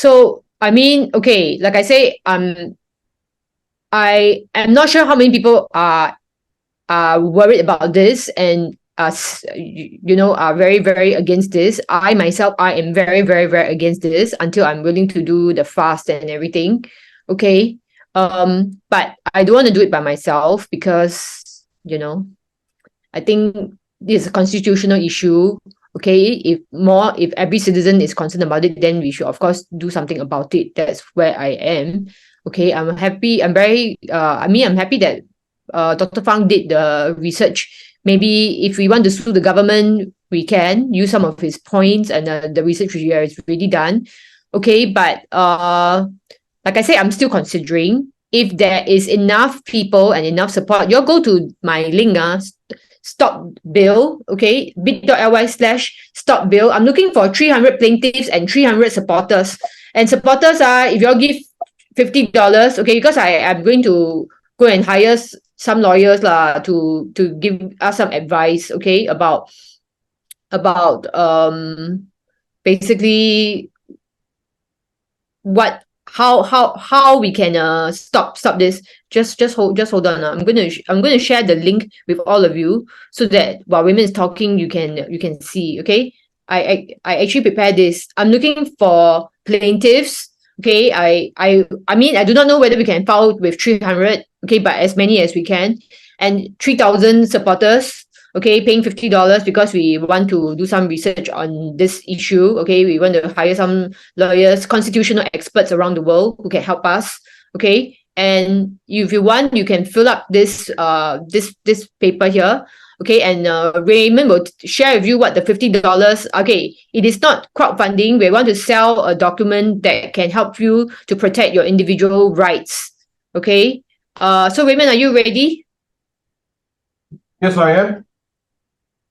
So I mean, okay, like I say, I am not sure how many people are worried about this and are very, very against this. I myself, I am very, very, very against this until I'm willing to do the fast and everything. Okay. But I don't want to do it by myself because, I think this is a constitutional issue. Okay, if every citizen is concerned about it, then we should of course do something about it. That's where I am. Okay, I'm happy. I'm happy that Dr. Fang did the research. Maybe if we want to sue the government, we can use some of his points and the research he has already done. Okay, but like I say, I'm still considering if there is enough people and enough support. You'll go to my link, stop bill, okay, bit.ly/stop bill. I'm looking for 300 plaintiffs and 300 supporters. And supporters are, if y'all give $50, okay, because I'm going to go and hire some lawyers to give us some advice, okay, about basically how we can stop this. Just hold on. I'm gonna share the link with all of you so that while Raymond is talking, you can see. Okay, I actually prepared this. I'm looking for plaintiffs. Okay, I mean, I do not know whether we can file with 300. Okay, but as many as we can, and 3,000 supporters. Okay, paying $50 because we want to do some research on this issue. Okay, we want to hire some lawyers, constitutional experts around the world who can help us. Okay, and if you want, you can fill up this paper here. Okay, and Raymond will share with you what the $50. Okay, it is not crowdfunding. We want to sell a document that can help you to protect your individual rights. Okay, so Raymond, are you ready? Yes, I am.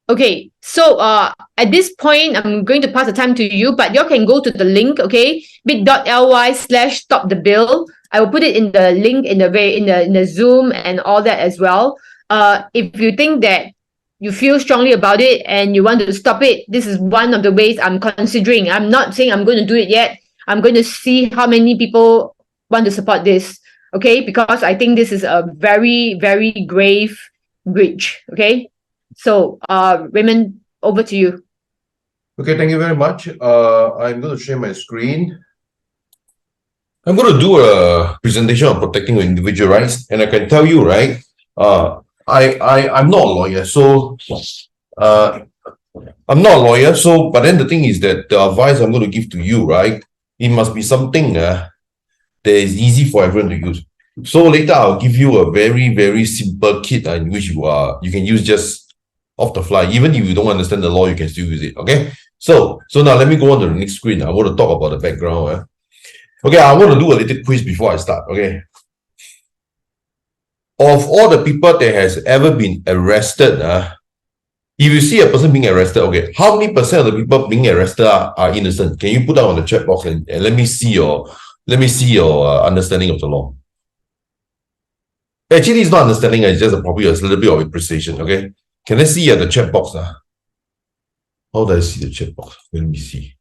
Okay, so at this point, I'm going to pass the time to you, but you can go to the link, okay, bit.ly/stop the bill. I will put it in the link in the Zoom and all that as well. If you think that you feel strongly about it and you want to stop it, this is one of the ways I'm considering. I'm not saying I'm going to do it yet. I'm going to see how many people want to support this, okay, because I think this is a very, very grave breach, okay. So, Raymond, over to you. Okay, thank you very much. I'm going to share my screen. I'm going to do a presentation on protecting your individual rights, and I can tell you, right? I'm not a lawyer, so but then the thing is that the advice I'm going to give to you, right? It must be something that is easy for everyone to use. So later I'll give you a very, very simple kit in which you can use just off the fly. Even if you don't understand the law, you can still use it. Okay. So now let me go on to the next screen. I want to talk about the background. Okay, I want to do a little quiz before I start. Okay. Of all the people that has ever been arrested, if you see a person being arrested, okay, how many percent of the people being arrested are innocent? Can you put that on the chat box and let me see your understanding of the law? Actually, it's not understanding. It's just probably a little bit of appreciation. Okay. Can I see the chat box? How do I see the chat box? Let me see.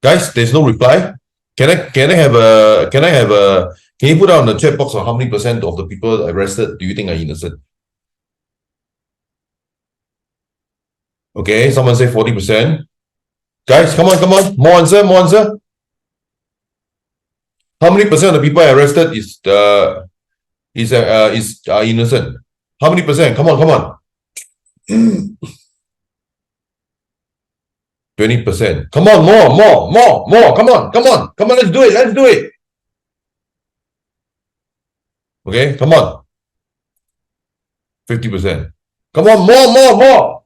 Guys, there's no reply. Can you put out on the chat box on how many percent of the people arrested do you think are innocent? Okay, someone say 40%. Guys, come on. More answer. How many percent of the people arrested is innocent? How many percent? Come on. 20%. Come on, more. Come on. Let's do it. Okay, come on. 50%. Come on, more.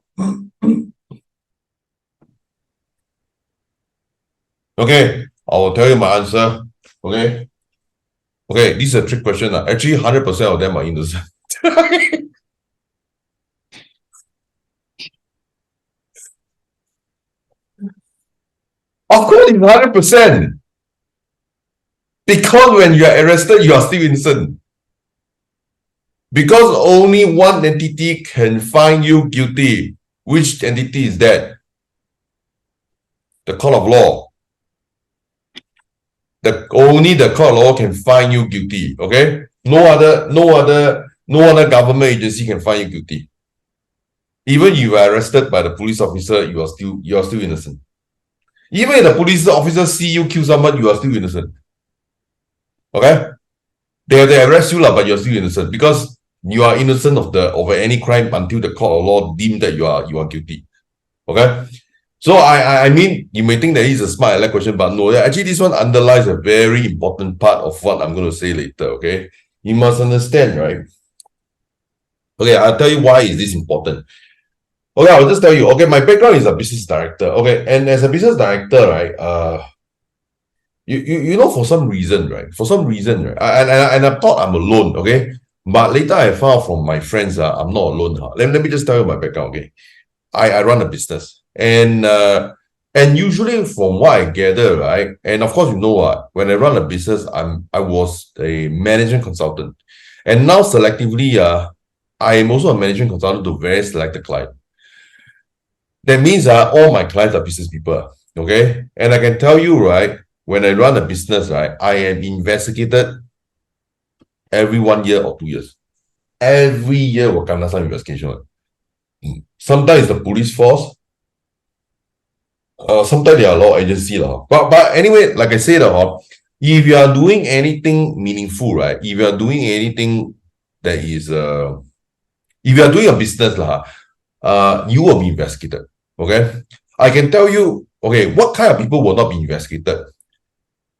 Okay, I will tell you my answer. Okay, this is a trick question. Actually, 100% of them are innocent. Of course, it's 100%. Because when you are arrested, you are still innocent. Because only one entity can find you guilty. Which entity is that? The court of law. only the court of law can find you guilty. Okay, no other government agency can find you guilty. Even if you are arrested by the police officer, you are still innocent. Even if the police officer see you kill someone, you are still innocent. Okay, they arrest you but you're still innocent because you are innocent of any crime until the court of law deem that you are guilty. Okay. So I mean, you may think that it's a smart aleck question, but no, actually this one underlies a very important part of what I'm going to say later. Okay, you must understand, right? Okay, I'll tell you why is this important. Okay, I'll just tell you. Okay, my background is a business director. Okay, and as a business director, right, you know, for some reason, right, and I thought I'm alone. Okay, but later I found out from my friends, I'm not alone. Let me just tell you my background. Okay, I run a business, and usually from what I gather, right, and of course, you know what, when I run a business, I was a management consultant, and now selectively, I am also a management consultant to very selected client. That means all my clients are business people. Okay, and I can tell you, right, when I run a business, right, I am investigated every 1 year or 2 years. Every year will come some investigation. Sometimes the police force, sometimes there are law agency. But anyway, like I said, if you are doing anything meaningful, right? If you are doing anything that is if you are doing a business, you will be investigated. Okay. I can tell you, okay, what kind of people will not be investigated?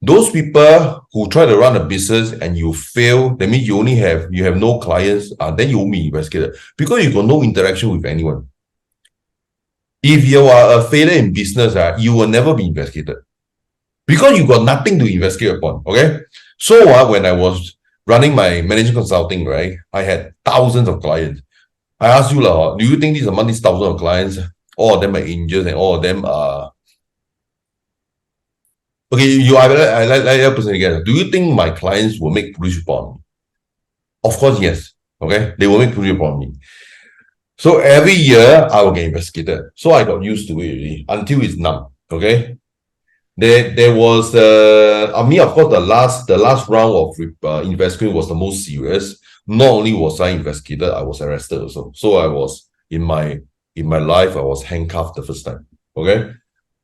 Those people who try to run a business and you fail, that means you have no clients, then you won't be investigated because you got no interaction with anyone. If you are a failure in business, you will never be investigated because you got nothing to investigate upon. Okay. So when I was running my management consulting, right, I had thousands of clients. I asked you, do you think among these thousands of clients, all of them are angels and all of them are okay? I let your person again. Do you think my clients will make police report on me? Of course, yes. Okay, they will make police report on me. So every year I will get investigated. So I got used to it already until it's numb. Okay. There was I mean, of course, the last round of investigation was the most serious. Not only was I investigated, I was arrested also. So I was in my life, I was handcuffed the first time. Okay.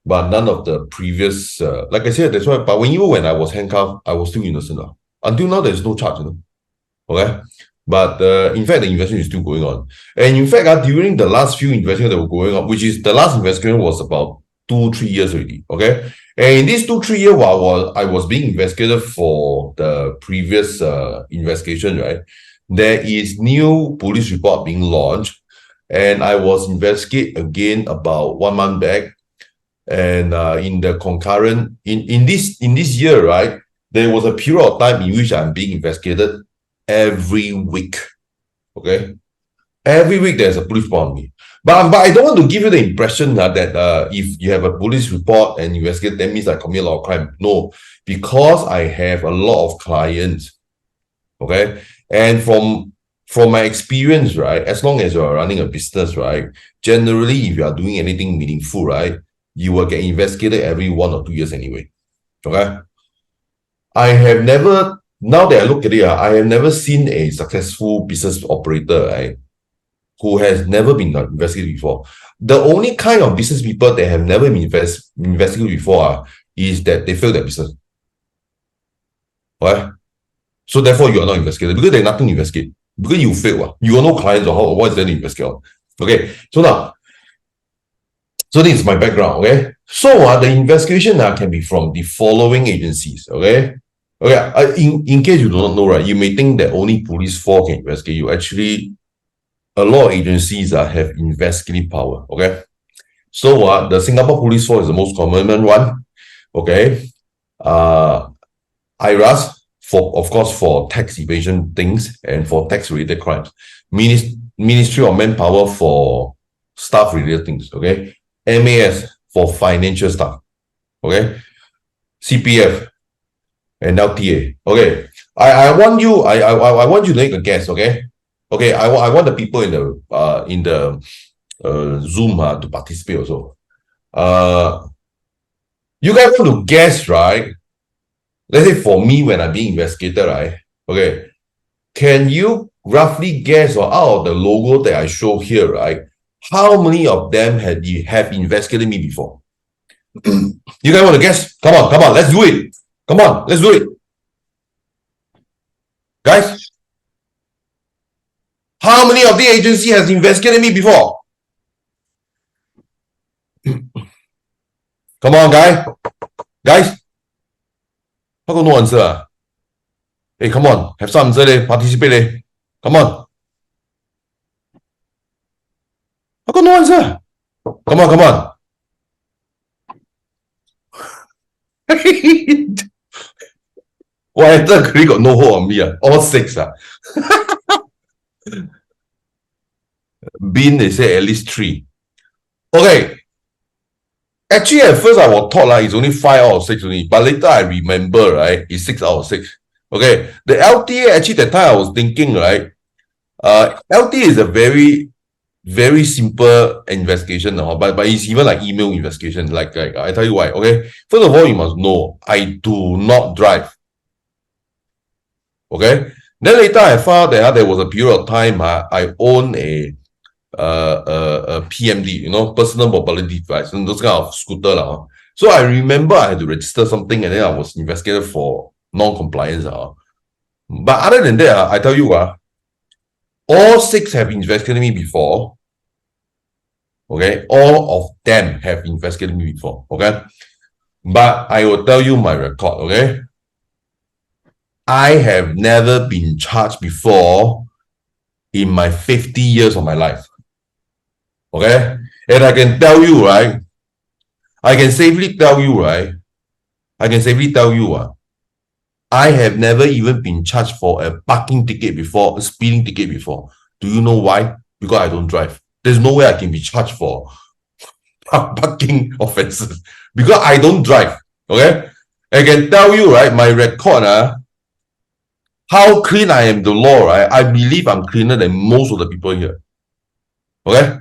But none of the previous like I said, that's why. But when I was handcuffed, I was still innocent. Until now, there's no charge, Okay. But in fact, the investigation is still going on. And in fact, during the last few investigations that were going on, which is the last investigation was about 2-3 years already. Okay. And in these 2-3 years, while I was being investigated for the previous investigation, right, there is new police report being launched, and I was investigated again about 1 month back. And in the concurrent in this year, right, there was a period of time in which I'm being investigated every week. Okay, every week there's a police report on me. But I don't want to give you the impression that if you have a police report and investigate, that means I commit a lot of crime. No, because I have a lot of clients. Okay, and from my experience, right, as long as you are running a business, right, generally if you are doing anything meaningful, right, you will get investigated every 1 or 2 years anyway. Okay, I have never. Now that I look at it, I have never seen a successful business operator, right, who has never been investigated before. The only kind of business people that have never been investigated before is that they failed their business. Right? So therefore, you are not investigated because there's nothing to investigate. Because you failed. You got no clients or what is there to investigate? Okay. So now, so this is my background. Okay. So the investigation can be from the following agencies. Okay. Okay, in case you do not know, right, you may think that only police force can investigate you. Actually, a lot of agencies have investigative power. Okay, so the Singapore Police Force is the most common one. Okay, IRAS of course for tax evasion things and for tax related crimes. Ministry of Manpower for staff related things. Okay, MAS for financial stuff. Okay, CPF. And LTA. Okay. I want you to make a guess, okay? Okay, I want the people in the Zoom to participate also. You guys want to guess, right? let's say for me, when I'm being investigated, right? Okay, can you roughly guess, or out of the logo that I show here, right? How many of them have investigated me before? You guys want to guess? Come on, let's do it. Come on, let's do it. Guys, how many of the agency has investigated me before? Come on, guys. How come no answer? Hey, come on, have some answer, participate. Come on. How come no answer? Come on. Why I thought got no hold on me? All six. Bin, they say at least 3. Okay. Actually, at first I was taught like it's only 5 out of 6 only, but later I remember, right? It's 6 out of 6. Okay. The LTA, actually, that time I was thinking, right? LTA is a very, very simple investigation, but it's even like email investigation. Like I tell you why. Okay. First of all, you must know I do not drive. Okay. Then later I found that there was a period of time I own a PMD, personal mobility device, and those kind of scooter. So I remember I had to register something, and then I was investigated for non-compliance. But other than that, I tell you, all 6 have investigated me before. Okay, all of them have investigated me before. Okay, but I will tell you my record. Okay, I have never been charged before in my 50 years of my life. Okay, and I can tell you, right? I can safely tell you, I have never even been charged for a parking ticket before, a speeding ticket before. Do you know why? Because I don't drive. There's no way I can be charged for parking offenses because I don't drive. Okay, I can tell you, right? My record, how clean I am the law, right? I believe I'm cleaner than most of the people here. Okay,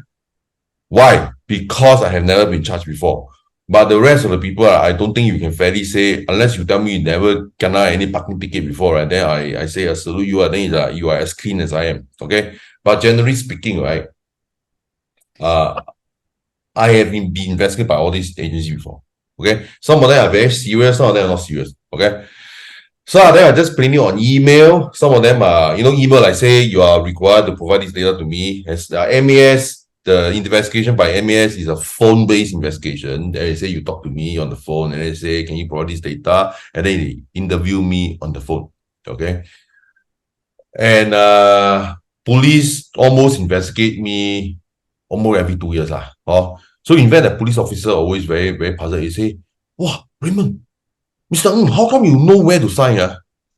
why? Because I have never been charged before. But the rest of the people, I don't think you can fairly say, unless you tell me you never kena any parking ticket before, right? Then I say I salute you, and then you are as clean as I am. Okay, but generally speaking, right? I have been investigated by all these agencies before. Okay, some of them are very serious, some of them are not serious. Okay, some of them are just plainly on email. Some of them are, email. I say you are required to provide this data to me. As MAS, the investigation by MAS is a phone-based investigation. They say you talk to me on the phone, and they say, can you provide this data? And then they interview me on the phone. Okay, and police almost investigate me almost every 2 years. So in fact, the police officer always very, very puzzled. He say, wow, Raymond, Mr. Ng, how come you know where to sign?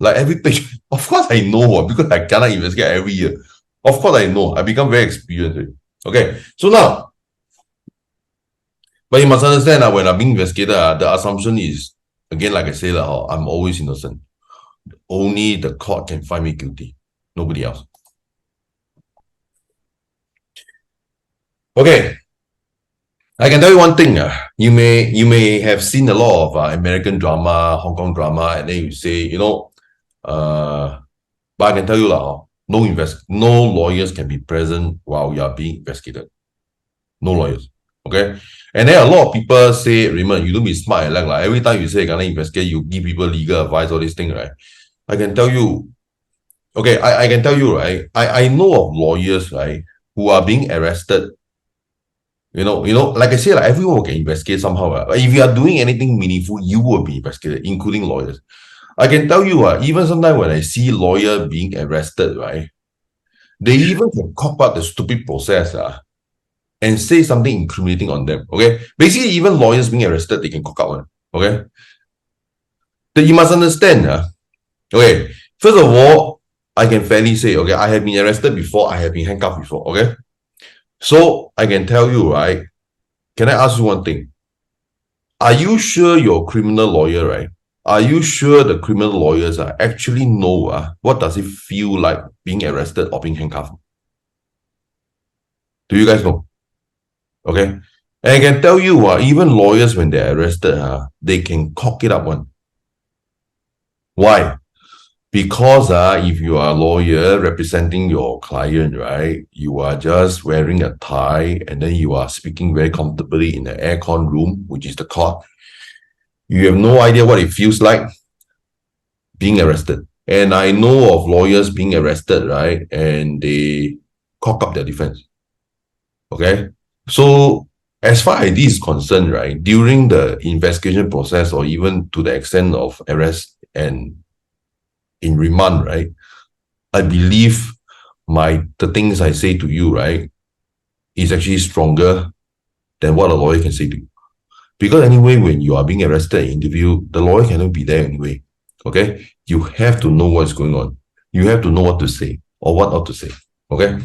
Like every page. Of course I know, because I cannot investigate every year. Of course I know. I become very experienced. Okay, so now, but you must understand that when I'm being investigated, the assumption is, again, like I say, I'm always innocent. Only the court can find me guilty. Nobody else. Okay. I can tell you one thing. You may have seen a lot of American drama, Hong Kong drama, and then you say, but I can tell you no lawyers can be present while you are being investigated. No lawyers. Okay. And then a lot of people say, Raymond, you don't be smart. Like every time you say you're gonna investigate, you give people legal advice, all these things, right? I can tell you, okay, I can tell you, right? I know of lawyers, right, who are being arrested. Like I say, like everyone will get investigated somehow. If you are doing anything meaningful, you will be investigated, including lawyers. I can tell you, even sometimes when I see lawyer being arrested, right, they even can cop out the stupid process and say something incriminating on them. Okay, basically, even lawyers being arrested, they can cock out. Okay, then you must understand. Okay, first of all, I can fairly say, okay, I have been arrested before, I have been handcuffed before. Okay. So I can tell you, right? Can I ask you one thing? Are you sure you're a criminal lawyer, right? Are you sure the criminal lawyers actually know what does it feel like being arrested or being handcuffed? Do you guys know? Okay. And I can tell you, even lawyers, when they're arrested, they can cock it up one. Why? Because if you are a lawyer representing your client, right, you are just wearing a tie and then you are speaking very comfortably in the aircon room, which is the court. You have no idea what it feels like being arrested. And I know of lawyers being arrested, right, and they cock up their defense. Okay? So as far as this is concerned, right, during the investigation process or even to the extent of arrest and in remand, right, I believe the things I say to you, right, is actually stronger than what a lawyer can say to you. Because anyway, when you are being arrested and interviewed, the lawyer cannot be there anyway. Okay? You have to know what's going on. You have to know what to say or what not to say. Okay?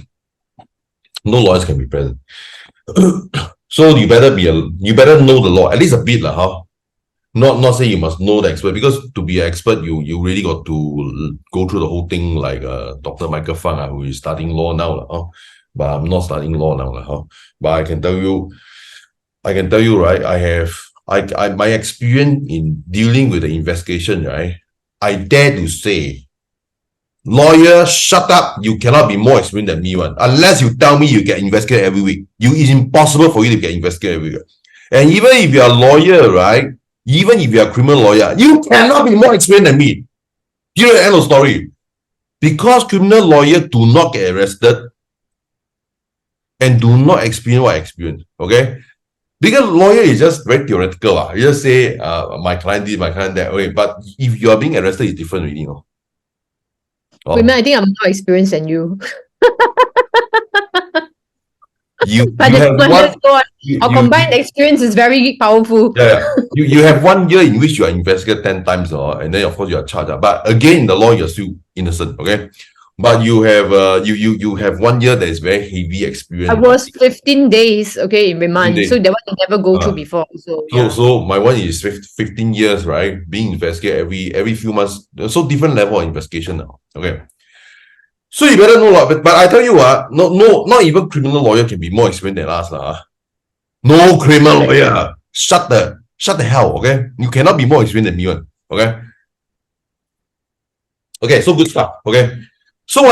No lawyers can be present. So you better know the law, at least a bit, huh? Not say you must know the expert, because to be an expert, you really got to go through the whole thing like Dr. Michael Fang, who is studying law now, huh? But I'm not studying law now, huh? But I can tell you, right, my experience in dealing with the investigation, right, I dare to say, lawyer, shut up, you cannot be more experienced than me, one. Unless you tell me you get investigated every week. It's impossible for you to get investigated every week. And even if you're a lawyer, right, even if you're a criminal lawyer, you cannot be more experienced than me. You know the end of the story. Because criminal lawyers do not get arrested and do not experience what I experience. Okay? Because lawyer is just very theoretical. You just say, my client did, my client that way. But if you are being arrested, it's different, really. Wait, man, I think I'm more experienced than you. You But have one. Our combined experience is very powerful. Yeah. You have 1 year in which you are investigated 10 times, and then of course you are charged. But again, the law, you're still innocent. Okay. But you have you have 1 year that is very heavy experience. I was 15 days, okay, in remand. So that one I never go through before. So my one is 15 years, right? Being investigated every few months. So different level of investigation now. Okay. So you better know, but I tell you not even criminal lawyer can be more experienced than us. No criminal lawyer. Shut the hell, okay? You cannot be more experienced than me, one. Okay. Okay, so good stuff. Okay. So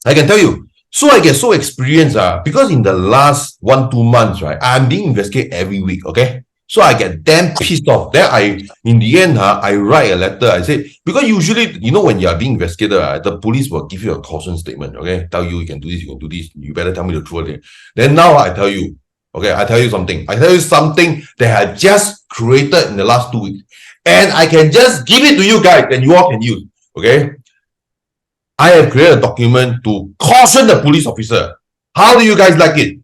I can tell you. So I get so experienced, because in the last 1-2 months, right, I'm being investigated every week. Okay. So I get damn pissed off. Then in the end, I write a letter. I say, because usually, when you are being investigated, the police will give you a caution statement. Okay. Tell you can do this, you can do this. You better tell me the truth. Then now I tell you, okay, I tell you something that I just created in the last 2 weeks. And I can just give it to you guys and you all can use. Okay. I have created a document to caution the police officer. How do you guys like it?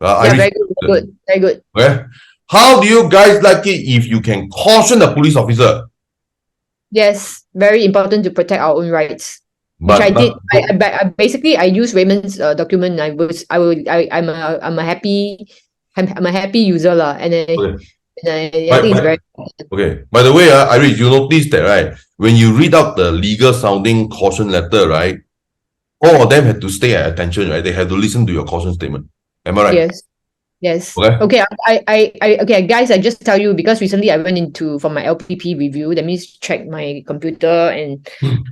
Very good. Very good. Okay. How do you guys like it if you can caution the police officer? Yes, very important to protect our own rights. Which I did. I used Raymond's document. I'm a happy user lah, and I think it's very okay. By the way, Iris, you notice that, right? When you read out the legal sounding caution letter, right? All of them had to stay at attention, right? They had to listen to your caution statement. Am I right? Yes. Okay. Okay, guys. I just tell you, because recently I went for my LPP review. That means check my computer and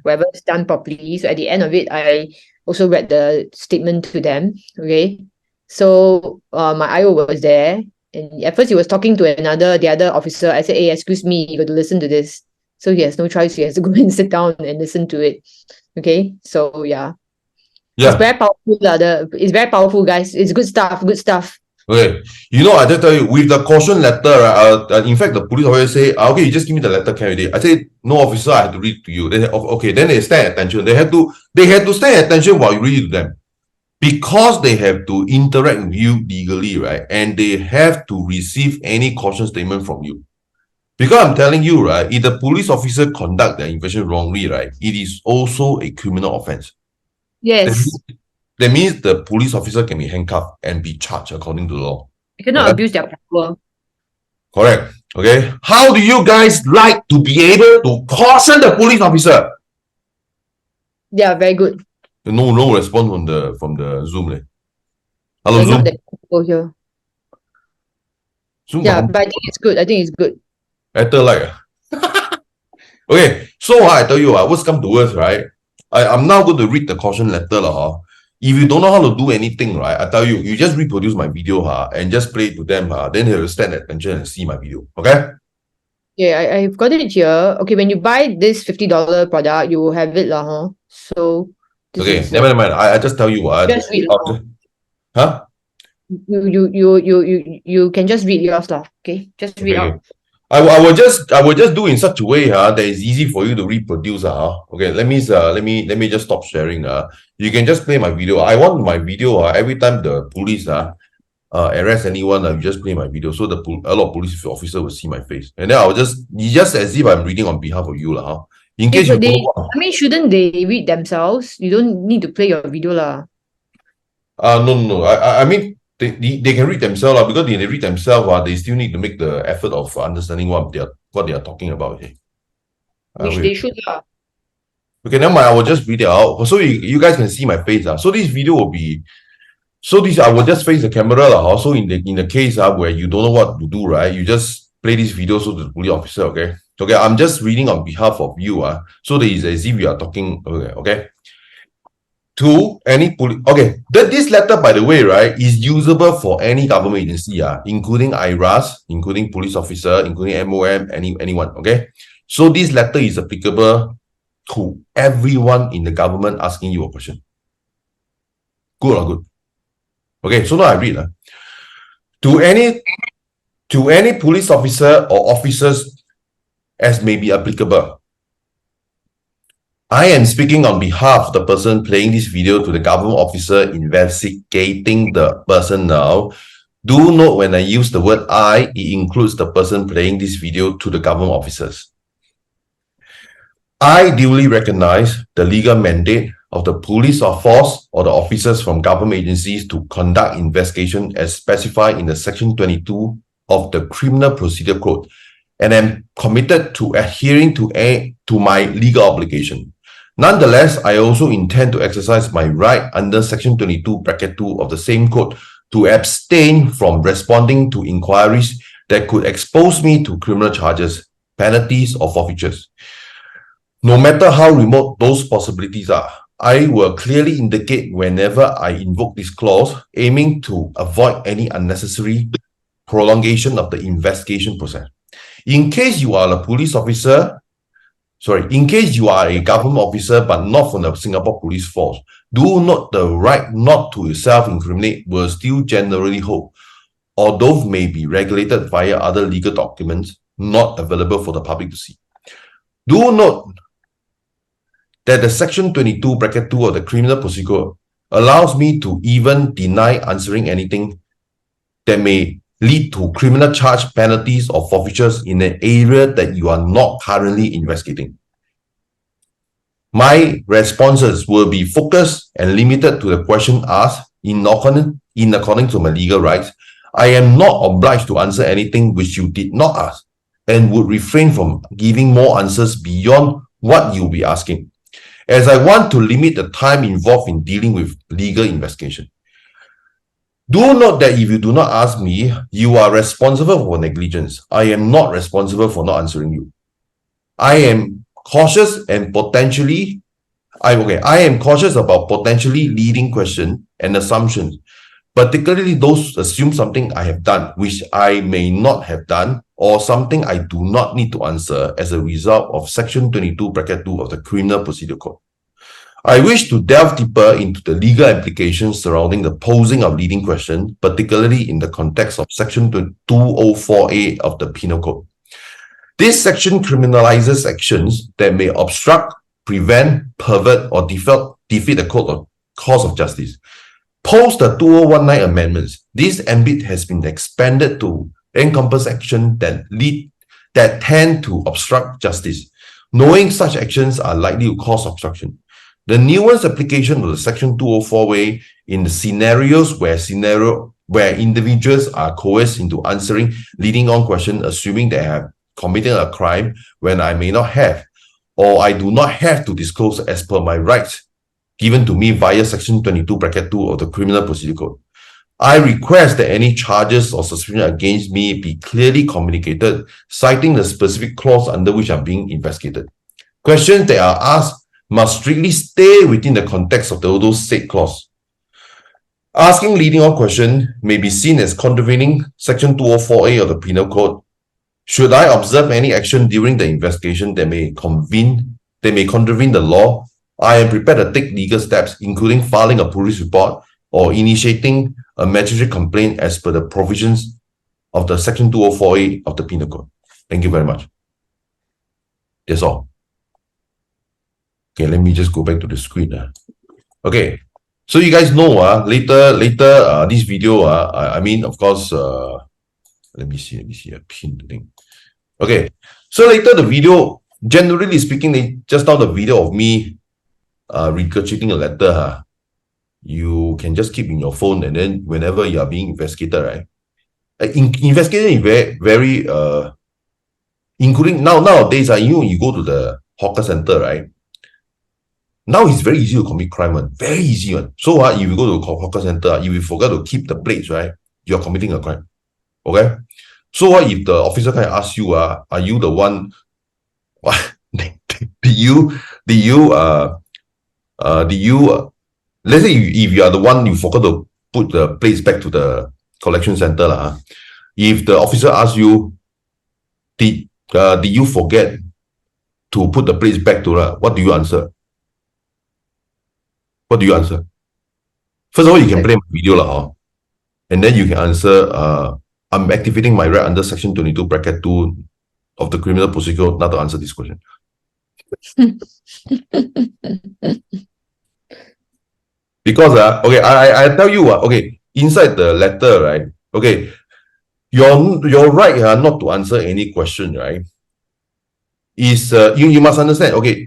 whatever is done properly. So at the end of it, I also read the statement to them. Okay. So my IO was there, and at first he was talking to the other officer. I said, "Hey, excuse me, you got to listen to this." So he has no choice. He has to go and sit down and listen to it. Okay. So yeah. It's very powerful. It's very powerful, guys. It's good stuff. Good stuff. Okay. I just tell you, with the caution letter, in fact, the police always say, okay, you just give me the letter, can you? I say, no, officer, I have to read to you. They say, okay, then they stand at attention. They had to stand at attention while you read to them. Because they have to interact with you legally, right? And they have to receive any caution statement from you. Because I'm telling you, right, if the police officer conduct their investigation wrongly, right, it is also a criminal offense. Yes. That means the police officer can be handcuffed and be charged according to the law. You cannot abuse their power. Correct. Okay. How do you guys like to be able to caution the police officer? Yeah, very good. No response from the Zoom. Hello, Zoom. Here. Zoom. Yeah, but I think it's good. Actor like. Okay, so I tell you, what's come to worst, right? I'm now going to read the caution letter. If you don't know how to do anything, right, I tell you, you just reproduce my video and just play it to them. Then they will stand at attention and see my video. Okay? Yeah, I've got it here. Okay, when you buy this $50 product, you will have it, huh? So this Okay, is never mind. I just tell you what. just read. Huh? You can just read yours, lah. Okay, just read Okay. out. I will just do in such a way that it's easy for you to reproduce. Okay, let me just stop sharing. You can just play my video. I want my video every time the police arrest anyone, you just play my video, so a lot of police officer will see my face, and then it's just as if I'm reading on behalf of you, in case you But don't know. I mean, shouldn't they read themselves? You don't need to play your video, lah. No. I mean they can read themselves, because they read themselves, they still need to make the effort of understanding what they are talking about here. Which they should, lah. Okay, never mind. I will just read it out so you guys can see my face. So this video will be. So this I will just face the camera. Also in the case where you don't know what to do, right? You just play this video so the police officer, okay? Okay, I'm just reading on behalf of you. So that is as if we are talking, okay? To any police, okay. This letter, by the way, right, is usable for any government agency, including IRAS, including police officer, including MOM, anyone, okay? So this letter is applicable to everyone in the government asking you a question. Good or good? Okay, so now I read. To any police officer or officers as may be applicable. I am speaking on behalf of the person playing this video to the government officer investigating the person now. Do note when I use the word I, it includes the person playing this video to the government officers. I duly recognize the legal mandate of the police or force or the officers from government agencies to conduct investigation as specified in the Section 22 of the Criminal Procedure Code, and am committed to adhering to my legal obligation. Nonetheless, I also intend to exercise my right under Section 22(2) of the same code to abstain from responding to inquiries that could expose me to criminal charges, penalties, or forfeitures. No matter how remote those possibilities are, I will clearly indicate whenever I invoke this clause, aiming to avoid any unnecessary prolongation of the investigation process. In case you are a police officer, in case you are a government officer but not from the Singapore Police Force, do note the right not to self-incriminate will still generally hold, although may be regulated via other legal documents not available for the public to see. Do note that the Section 22(2) of the Criminal Procedure Code allows me to even deny answering anything that may lead to criminal charge, penalties, or forfeitures in an area that you are not currently investigating. My responses will be focused and limited to the question asked in accordance to my legal rights. I am not obliged to answer anything which you did not ask, and would refrain from giving more answers beyond what you'll be asking, as I want to limit the time involved in dealing with legal investigation. Do note that if you do not ask me, you are responsible for negligence. I am not responsible for not answering you. I am cautious and I am cautious about potentially leading questions and assumptions, particularly those assume something I have done, which I may not have done, or something I do not need to answer as a result of Section 22(2) of the Criminal Procedure Code. I wish to delve deeper into the legal implications surrounding the posing of leading questions, particularly in the context of Section 204A of the Penal Code. This section criminalizes actions that may obstruct, prevent, pervert, or defeat the cause of justice. Post the 2019 amendments, this ambit has been expanded to encompass actions that tend to obstruct justice, knowing such actions are likely to cause obstruction. The nuanced application of the Section 204A in the scenarios where individuals are coerced into answering leading on questions, assuming they have committed a crime when I may not have, or I do not have to disclose as per my rights given to me via Section 22(2) of the Criminal Procedure Code. I request that any charges or suspicion against me be clearly communicated, citing the specific clause under which I'm being investigated. Questions that are asked must strictly stay within the context of those said clause. Asking leading on question may be seen as contravening Section 204A of the Penal Code. Should I observe any action during the investigation that may contravene the law, I am prepared to take legal steps, including filing a police report or initiating a magistrate complaint as per the provisions of the Section 204A of the Penal Code. Thank you very much. That's all. Okay, let me just go back to the screen. Okay, so you guys know later this video, I mean, of course, let me see, I pinned the thing. Okay, so later the video, generally speaking, just now the video of me regurgitating a letter, you can just keep in your phone, and then whenever you are being investigated, right? Investigating is very including nowadays, you go to the hawker center, right? Now it's very easy to commit crime, very easy one. So if you go to hawker center, if you forget to keep the plates, right, you're committing a crime. Okay. So if the officer can ask you, are you the one? do you let's say if you are the one, you forgot to put the plates back to the collection center, if the officer asks you, did you forget to put the plates back to what do you answer? What do you answer? First of all, you can play my video and then you can answer, I'm activating my right under Section 22 bracket 2 of the Criminal Procedure Code not to answer this question. Because okay, I tell you okay, inside the letter, right? Okay, your right not to answer any question, right? Is you must understand. Okay,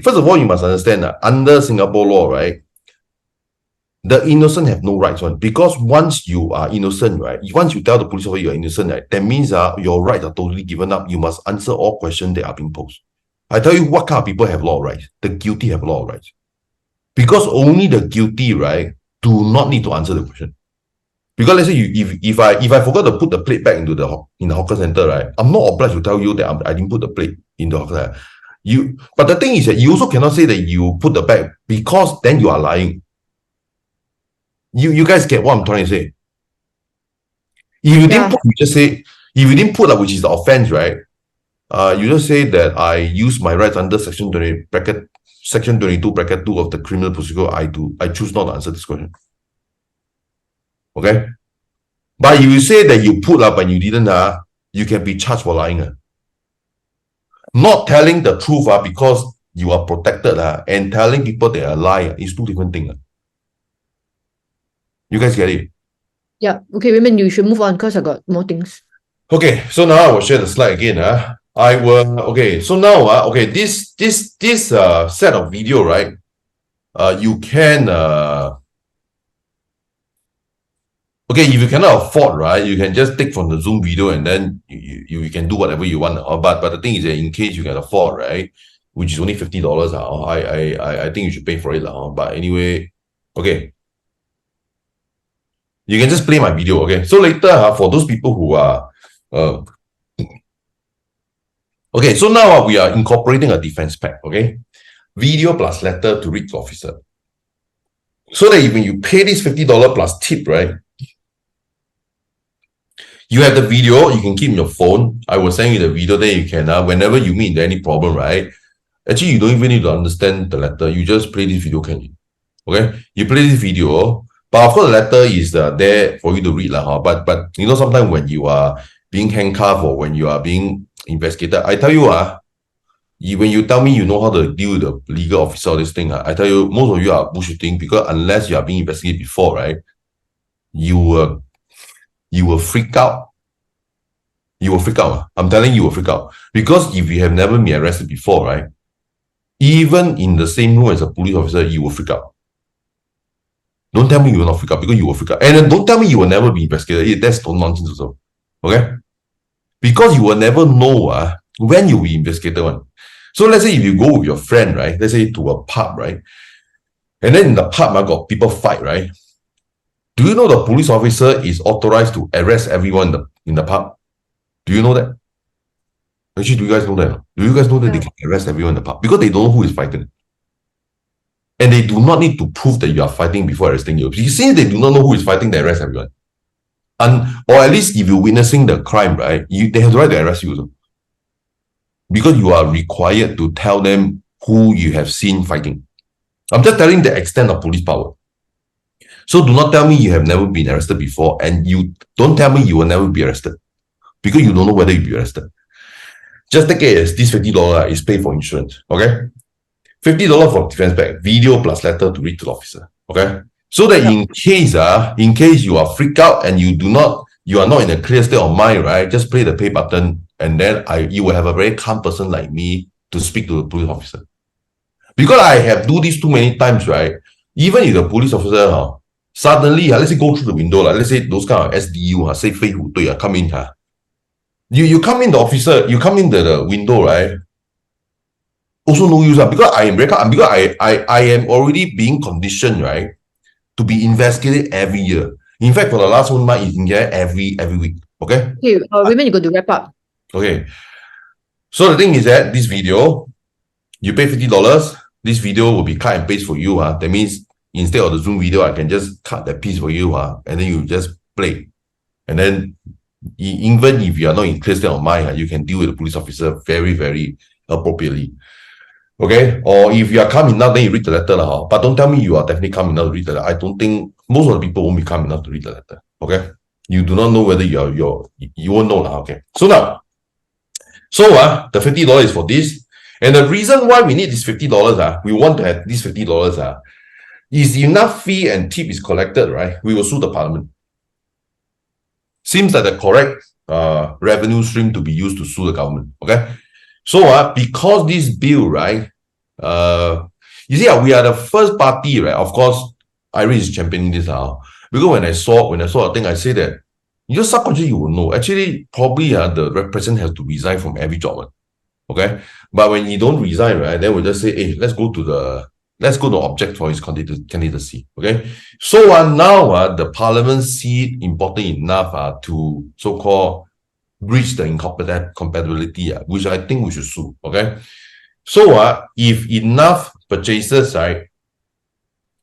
first of all, you must understand that under Singapore law, right, the innocent have no rights one, because once you are innocent, right, once you tell the police officer you are innocent, right, that means your rights are totally given up. You must answer all questions that are being posed. I tell you what kind of people have law rights. The guilty have law rights, because only the guilty, right, do not need to answer the question. Because let's say if I forgot to put the plate back into the hawker center, right, I'm not obliged to tell you that I didn't put the plate in the hawker center. But the thing is that you also cannot say that you put the bag, because then you are lying. You guys get what I'm trying to say? If you didn't put, you just say, if you didn't put which is the offense, right? You just say that I use my rights under Section 22 bracket 2 of the Criminal Procedure Code. I choose not to answer this question. Okay, but if you say that you put but you didn't, you can be charged for lying. Not telling the truth because you are protected and telling people they are lying is two different things. You guys get it? Yeah. Okay, Raymond, you should move on because I got more things. Okay, so now I will share the slide again. I will. Okay, so now okay, this set of video, right? You can okay, if you cannot afford, right, you can just take from the Zoom video and then you can do whatever you want. But the thing is that in case you can afford, right, which is only $50, I think you should pay for it. But anyway, okay. You can just play my video, okay? So later, for those people who are okay, so now we are incorporating a defense pack, okay? Video plus letter to read to officer. So that when you pay this $50 plus tip, right? You have the video, you can keep in your phone. I will send you the video, then you can, whenever you meet any problem, right? Actually, you don't even need to understand the letter. You just play this video, can you? Okay? You play this video, but of course the letter is there for you to read. But you know, sometimes when you are being handcuffed or when you are being investigated, I tell you, when you tell me you know how to deal with the legal officer or this thing, I tell you, most of you are bullshitting, because unless you are being investigated before, right, you will freak out. You will freak out. I'm telling you, you will freak out. Because if you have never been arrested before, right, even in the same room as a police officer, you will freak out. Don't tell me you will not freak out, because you will freak out. And then don't tell me you will never be investigated. That's nonsense also. Okay? Because you will never know when you will be investigated. So let's say if you go with your friend, right, let's say to a pub, right, and then in the pub got people fight, right, Do you know the police officer is authorized to arrest everyone in the pub? Do you know that? Actually, do you guys know that? Do you guys know that they can arrest everyone in the pub? Because they don't know who is fighting. And they do not need to prove that you are fighting before arresting you. You see, they do not know who is fighting, they arrest everyone. Or at least if you're witnessing the crime, right, they have the right to arrest you also. Because you are required to tell them who you have seen fighting. I'm just telling the extent of police power. So do not tell me you have never been arrested before, and you don't tell me you will never be arrested. Because you don't know whether you'll be arrested. Just take it as this $50 is paid for insurance, okay? $50 for defense bag, video plus letter to read to the officer, okay? So that in case you are freaked out and you are not in a clear state of mind, right? Just play the pay button, and then you will have a very calm person like me to speak to the police officer. Because I have do this too many times, right? Even if the police officer suddenly, let's say go through the window, let's say those kind of SDU, say 飞虎队 come in, you come in the officer, you come in the window, right? Also no use, because I am because I am already being conditioned, right, to be investigated every year. In fact, for the last 1 month, it's in here every week. Okay. Okay, Raymond, you got to wrap up. Okay. So the thing is that this video, you pay $50. This video will be cut and paste for you. That means instead of the Zoom video, I can just cut that piece for you. And then you just play. And then even if you are not in clear state of mind, you can deal with the police officer very, very appropriately. Okay, or if you are calm enough, then you read the letter. But don't tell me you are definitely calm enough to read the letter. I don't think most of the people won't be calm enough to read the letter. Okay, you do not know whether you won't know. Okay, so now, the $50 is for this. And the reason why we need this $50, we want to have this $50, is enough fee and tip is collected, right? We will sue the parliament. Seems like the correct revenue stream to be used to sue the government. Okay. So because this bill, right, you see, we are the first party, right? Of course, Iris is championing this now. Because when I saw the thing, I say that you just subconsciously you will know. Actually, probably the president has to resign from every job. Okay. But when he don't resign, right, then we'll just say, hey, let's go to object for his candidacy. Okay. So now the parliament see it important enough to so-called breach the incompatibility, which I think we should sue. Okay. So if enough purchases, right,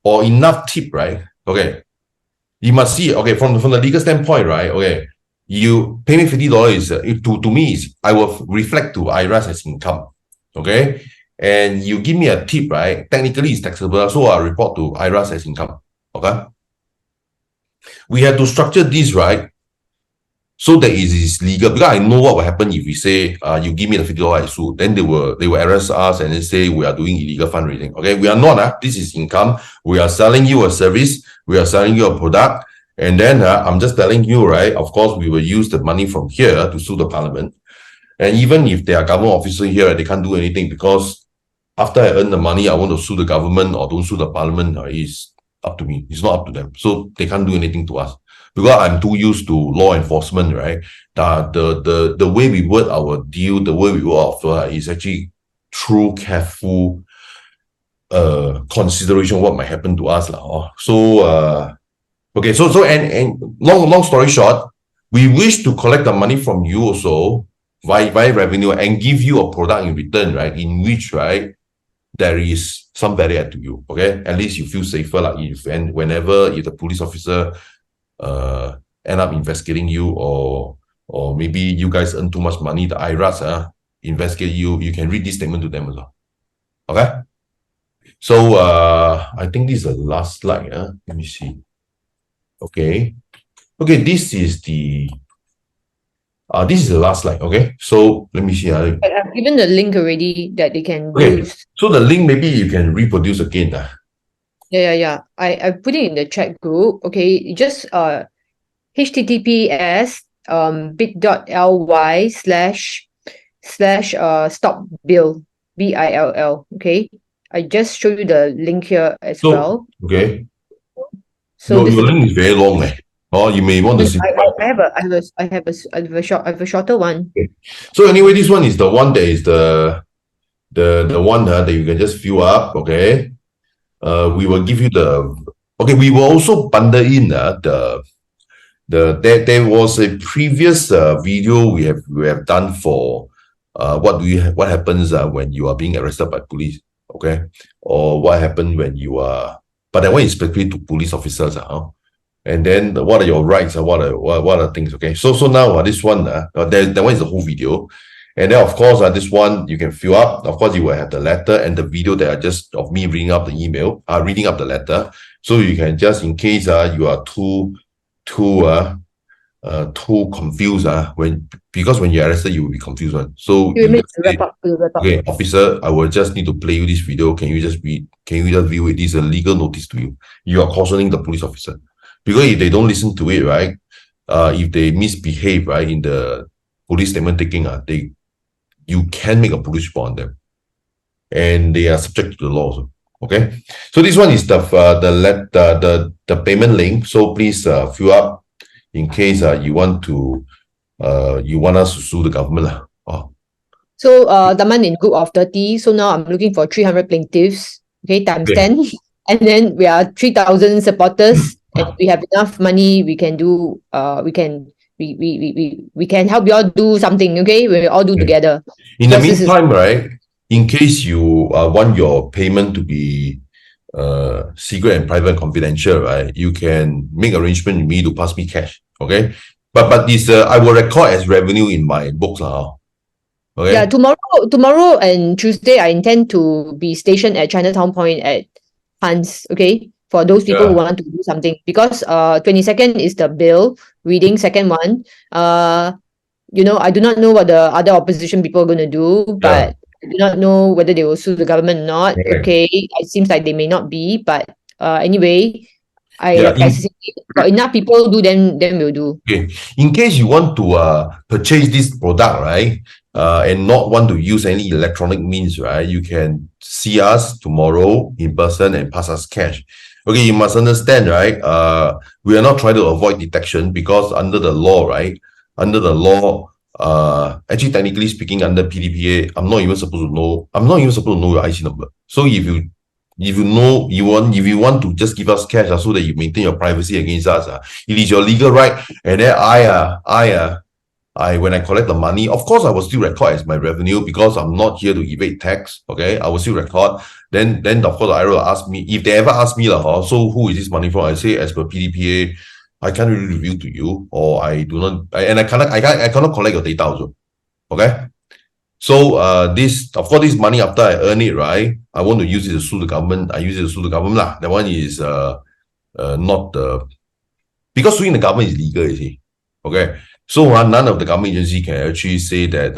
or enough tip, right, okay, you must see, okay, from the legal standpoint, right, okay, you pay me $50, to me is I will reflect to IRAS as income. Okay. And you give me a tip, right, technically it's taxable, so I'll report to IRAS as income. Okay. We have to structure this, right, so that it is legal, because I know what will happen if we say you give me the $50 I sue, then they will arrest us and then say we are doing illegal fundraising. Okay, we are not. This is income. We are selling you a service. We are selling you a product, and then I'm just telling you, right? Of course, we will use the money from here to sue the parliament, and even if they are government officers here, they can't do anything because after I earn the money, I want to sue the government or don't sue the parliament. Is up to me. It's not up to them, so they can't do anything to us. Because I'm too used to law enforcement, right? The way we word our deal, the way we word our offer is actually true, careful consideration of what might happen to us. Okay, so and long story short, we wish to collect the money from you also via revenue and give you a product in return, right? In which, right, there is some value add to you. Okay, at least you feel safer, like if the police officer end up investigating you, or maybe you guys earn too much money, the IRAS investigate you, you can read this statement to them as well. Okay, so I think this is the last slide. Let me see. Okay, this is the last slide. Okay, so let me see. I've given the link already that they can use. So the link, maybe you can reproduce again. Yeah. I put it in the chat group. Okay, just https bit.ly/stop bill bill. Okay, I just show you the link here as well. Okay. So your link is very long, or you may want to see. I have a shorter one. Okay. So anyway, this one is the one that is the one that you can just fill up. Okay. We will give you Okay, we will also bundle in there was a previous video we have done for what happens when you are being arrested by police, okay, or what happened when you are, but that one is specifically to police officers, and then what are your rights, what are things, okay. So now this one that one is the whole video, and then of course this one you can fill up. Of course you will have the letter and the video that are just of me reading up the email, reading up the letter, so you can just, in case you are too confused because when you're arrested you will be confused, right? So you just say, okay, officer, I will just need to play you this video. Can you just view it? This is a legal notice to you. You are cautioning the police officer, because if they don't listen to it, right, if they misbehave, right, in the police statement taking, you can make a police report on them, and they are subject to the law also. Okay, so this one is the payment link. So please fill up in case you want us to sue the government. So Daman in group of 30. So now I'm looking for 300 plaintiffs. Okay, times 10. And then we are 3,000 supporters, and we have enough money. We can do. We can help you all do something. Okay, we all do together. In the meantime, right, in case you want your payment to be secret and private and confidential, right, you can make arrangement with me to pass me cash. Okay, but this I will record as revenue in my books. Okay. Yeah, tomorrow and Tuesday, I intend to be stationed at Chinatown Point at Hans. Okay, for those people who want to do something, because 22nd is the bill reading, second one. I do not know what the other opposition people are going to do, but I do not know whether they will sue the government or not. Okay, it seems like they may not be, but anyway, got enough people do, then we'll do. Okay, in case you want to purchase this product, right, and not want to use any electronic means, right, you can see us tomorrow in person and pass us cash. Okay, you must understand, right, we are not trying to avoid detection, because under the law, right, actually technically speaking, under PDPA, I'm not even supposed to know your IC number. So if you want to just give us cash so that you maintain your privacy against us, it is your legal right. And then I when I collect the money, of course I will still record as my revenue, because I'm not here to evade tax. Okay, I will still record. Then of course the IRA will ask me, if they ever ask me, so who is this money from? I say, as per PDPA, I can't really reveal to you, or I do not, and I cannot collect your data also. Okay. So this money, after I earn it, right, I want to use it to sue the government. I use it to sue the government lah. That one is not because suing the government is legal, you see. Okay. So none of the government agency can actually say that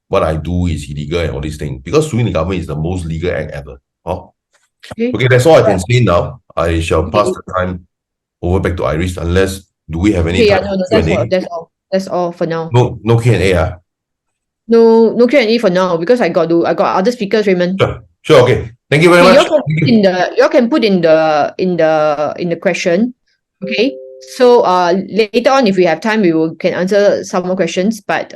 what I do is illegal and all these things, because suing the government is the most legal act ever. Okay, that's all I can say now. I shall pass the time over back to Iris, unless do we have any time? That's all for now. No Q&A. No Q&A for now, because I got other speakers, Raymond. Sure. Okay. Thank you very much. You can put in the question. Okay. So later on, if we have time, can answer some more questions. But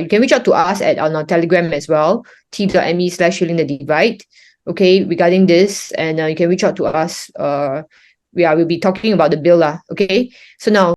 you can reach out to us on our Telegram as well, t.me/healing the divide. Okay, regarding this, and you can reach out to us. We'll be talking about the bill lah. Okay. So now.